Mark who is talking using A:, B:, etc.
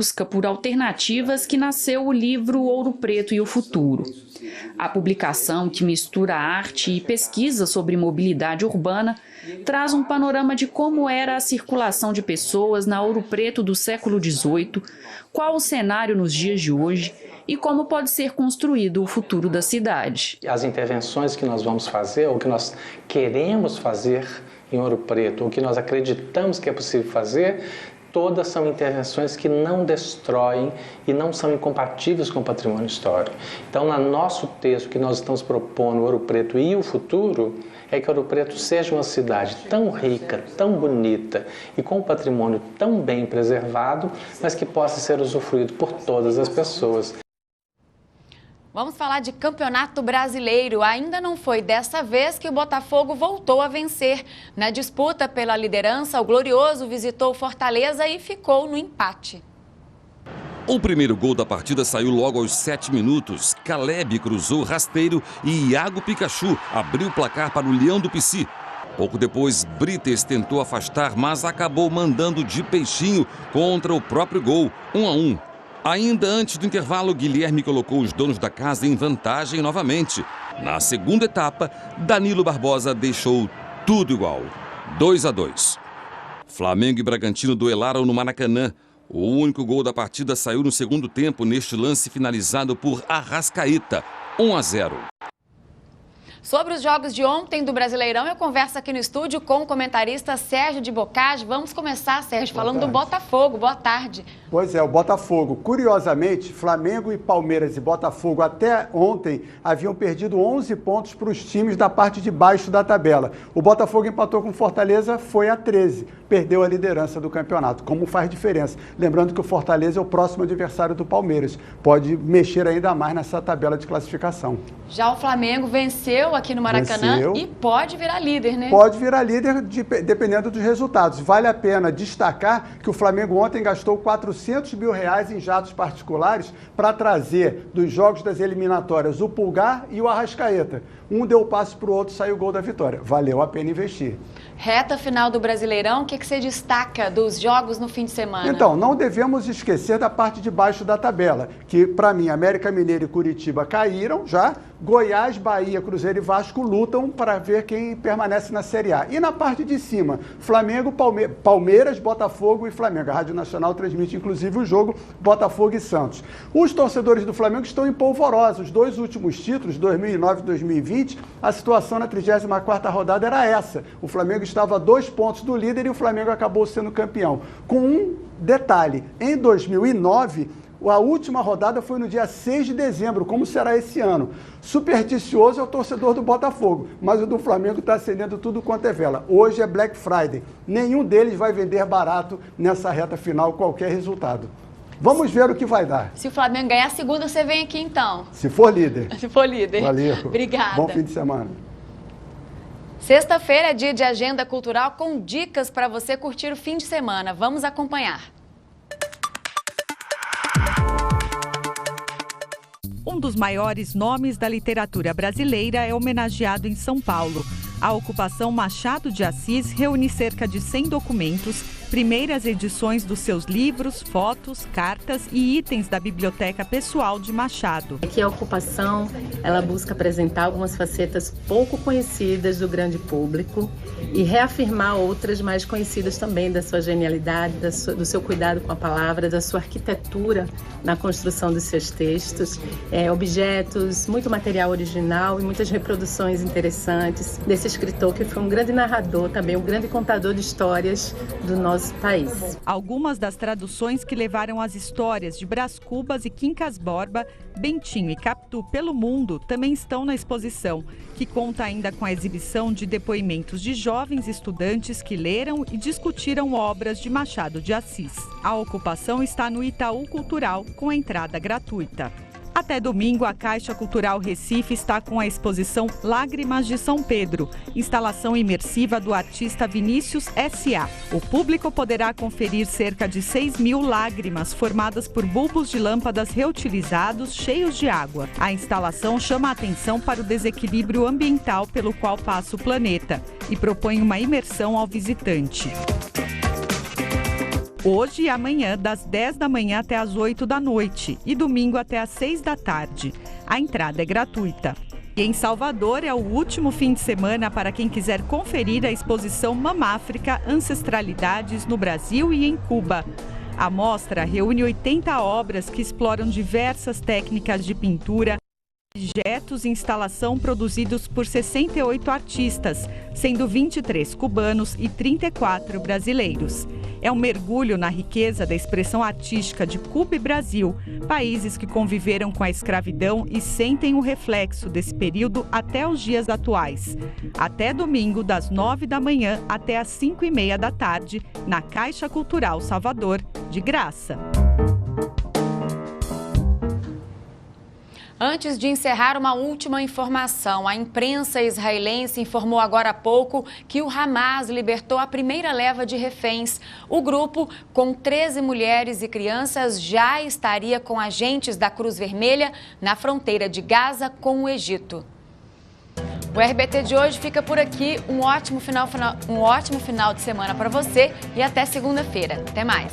A: busca por alternativas que nasceu o livro Ouro Preto e o Futuro. A publicação, que mistura arte e pesquisa sobre mobilidade urbana, traz um panorama de como era a circulação de pessoas na Ouro Preto do século XVIII, qual o cenário nos dias de hoje e como pode ser construído o futuro da cidade.
B: As intervenções que nós vamos fazer, ou que nós queremos fazer em Ouro Preto, ou que nós acreditamos que é possível fazer, todas são intervenções que não destroem e não são incompatíveis com o patrimônio histórico. Então, no nosso texto que nós estamos propondo, Ouro Preto e o Futuro, é que Ouro Preto seja uma cidade tão rica, tão bonita e com um patrimônio tão bem preservado, mas que possa ser usufruído por todas as pessoas.
C: Vamos falar de Campeonato Brasileiro. Ainda não foi dessa vez que o Botafogo voltou a vencer. Na disputa pela liderança, o Glorioso visitou Fortaleza e ficou no empate.
D: O primeiro gol da partida saiu logo aos 7 minutos. Caleb cruzou rasteiro e Iago Pikachu abriu o placar para o Leão do Pici. Pouco depois, Brites tentou afastar, mas acabou mandando de peixinho contra o próprio gol, 1-1. Ainda antes do intervalo, Guilherme colocou os donos da casa em vantagem novamente. Na segunda etapa, Danilo Barbosa deixou tudo igual, 2-2. Flamengo e Bragantino duelaram no Maracanã. O único gol da partida saiu no segundo tempo, neste lance finalizado por Arrascaeta, 1-0.
C: Sobre os jogos de ontem do Brasileirão, eu converso aqui no estúdio com o comentarista Sérgio de Bocage. Vamos começar, Sérgio, falando do Botafogo. Boa tarde.
E: Pois é, o Botafogo. Curiosamente, Flamengo e Palmeiras e Botafogo até ontem haviam perdido 11 pontos para os times da parte de baixo da tabela. O Botafogo empatou com Fortaleza, foi a 13. Perdeu a liderança do campeonato. Como faz diferença? Lembrando que o Fortaleza é o próximo adversário do Palmeiras. Pode mexer ainda mais nessa tabela de classificação.
C: Já o Flamengo venceu aqui no Maracanã e pode virar líder, né?
E: Pode virar líder dependendo dos resultados. Vale a pena destacar que o Flamengo ontem gastou R$400 mil em jatos particulares para trazer dos jogos das eliminatórias o Pulgar e o Arrascaeta. Um deu o passe para o outro, saiu o gol da vitória. Valeu a pena investir.
C: Reta final do Brasileirão, o que você destaca dos jogos no fim de semana?
E: Então, não devemos esquecer da parte de baixo da tabela, que para mim América Mineiro e Curitiba caíram já, Goiás, Bahia, Cruzeiro e Vasco lutam para ver quem permanece na Série A. E na parte de cima, Flamengo, Palmeiras, Botafogo e Flamengo. A Rádio Nacional transmite inclusive o jogo Botafogo e Santos. Os torcedores do Flamengo estão em polvorosa. Os dois últimos títulos, 2009 e 2020, a situação na 34ª rodada era essa. O Flamengo estava a 2 pontos do líder e o Flamengo acabou sendo campeão. Com um detalhe, em 2009... a última rodada foi no dia 6 de dezembro, como será esse ano. Supersticioso é o torcedor do Botafogo, mas o do Flamengo está acendendo tudo quanto é vela. Hoje é Black Friday. Nenhum deles vai vender barato nessa reta final, qualquer resultado. Vamos ver o que vai dar.
C: Se o Flamengo ganhar a segunda, você vem aqui então.
E: Se for líder.
C: Se for líder.
E: Valeu.
C: Obrigada.
E: Bom fim de semana.
C: Sexta-feira é dia de agenda cultural com dicas para você curtir o fim de semana. Vamos acompanhar.
F: Um dos maiores nomes da literatura brasileira é homenageado em São Paulo. A ocupação Machado de Assis reúne cerca de 100 documentos, primeiras edições dos seus livros, fotos, cartas e itens da biblioteca pessoal de Machado.
G: Aqui a ocupação, ela busca apresentar algumas facetas pouco conhecidas do grande público e reafirmar outras mais conhecidas também da sua genialidade, do seu cuidado com a palavra, da sua arquitetura na construção dos seus textos, objetos, muito material original e muitas reproduções interessantes desse escritor que foi um grande narrador, também um grande contador de histórias do nosso país.
F: Algumas das traduções que levaram as histórias de Brás Cubas e Quincas Borba, Bentinho e Capitu pelo mundo também estão na exposição, que conta ainda com a exibição de depoimentos de jovens estudantes que leram e discutiram obras de Machado de Assis. A ocupação está no Itaú Cultural, com entrada gratuita. Até domingo, a Caixa Cultural Recife está com a exposição Lágrimas de São Pedro, instalação imersiva do artista Vinícius S.A. O público poderá conferir cerca de 6.000 lágrimas formadas por bulbos de lâmpadas reutilizados cheios de água. A instalação chama a atenção para o desequilíbrio ambiental pelo qual passa o planeta e propõe uma imersão ao visitante. Hoje e amanhã, das 10 da manhã até as 8 da noite e domingo até as 6 da tarde. A entrada é gratuita. E em Salvador é o último fim de semana para quem quiser conferir a exposição Mamáfrica Ancestralidades no Brasil e em Cuba. A mostra reúne 80 obras que exploram diversas técnicas de pintura, objetos e instalação produzidos por 68 artistas, sendo 23 cubanos e 34 brasileiros. É um mergulho na riqueza da expressão artística de Cuba e Brasil, países que conviveram com a escravidão e sentem o reflexo desse período até os dias atuais. Até domingo, das 9 da manhã até as 5h30 da tarde, na Caixa Cultural Salvador, de graça.
C: Antes de encerrar, uma última informação. A imprensa israelense informou agora há pouco que o Hamas libertou a primeira leva de reféns. O grupo, com 13 mulheres e crianças, já estaria com agentes da Cruz Vermelha na fronteira de Gaza com o Egito. O RBT de hoje fica por aqui. Um ótimo final de semana para você e até segunda-feira. Até mais.